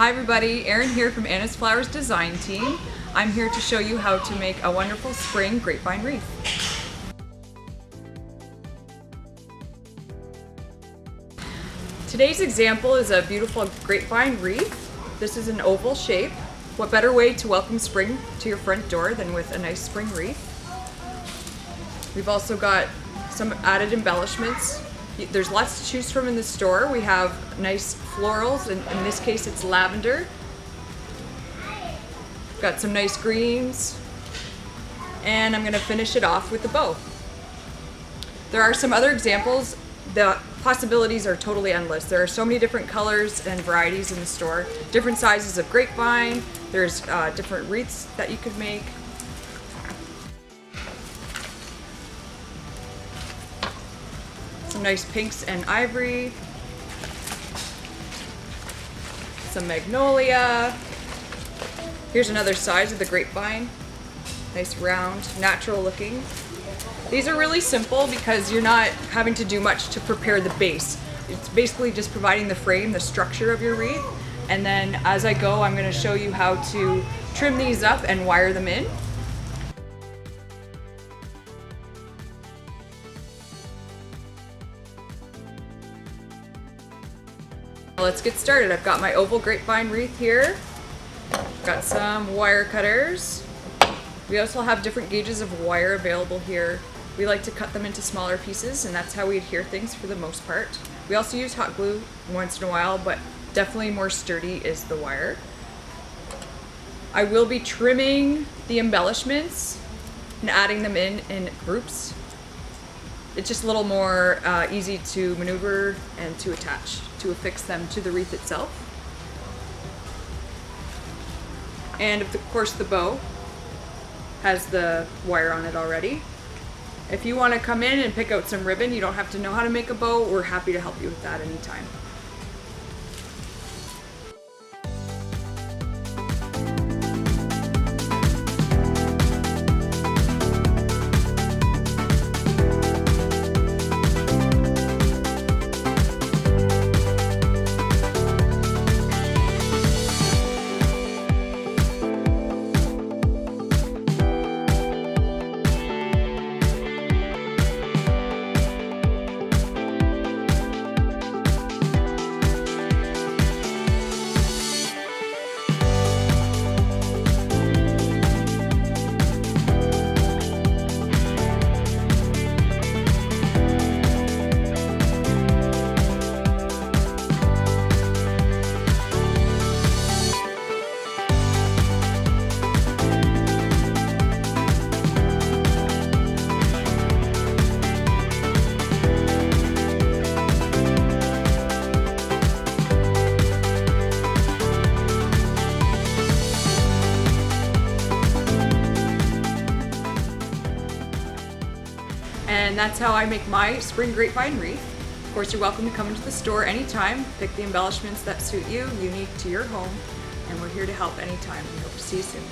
Hi everybody, Erin here from Anna's Flowers Design Team. I'm here to show you how to make a wonderful spring grapevine wreath. Today's example is a beautiful grapevine wreath. This is an oval shape. What better way to welcome spring to your front door than with a nice spring wreath? We've also got some added embellishments. There's lots to choose from in the store. We have nice florals, and in this case it's lavender. Got some nice greens, and I'm going to finish it off with a bow. There are some other examples. The possibilities are totally endless. There are so many different colors and varieties in the store. Different sizes of grapevine. There's different wreaths that you could make. Some nice pinks and ivory. Some magnolia. Here's another size of the grapevine. Nice round, natural looking. These are really simple because you're not having to do much to prepare the base. It's basically just providing the frame, the structure of your wreath. And then as I go, I'm going to show you how to trim these up and wire them in. Let's get started. I've got my oval grapevine wreath here. Got some wire cutters. We also have different gauges of wire available here. We like to cut them into smaller pieces, and that's how we adhere things for the most part. We also use hot glue once in a while, but definitely more sturdy is the wire. I will be trimming the embellishments and adding them in groups. It's just a little more easy to maneuver and to attach, to affix them to the wreath itself. And of course the bow has the wire on it already. If you want to come in and pick out some ribbon, you don't have to know how to make a bow. We're happy to help you with that anytime. And that's how I make my spring grapevine wreath. Of course, you're welcome to come into the store anytime, pick the embellishments that suit you, unique to your home, and we're here to help anytime. We hope to see you soon.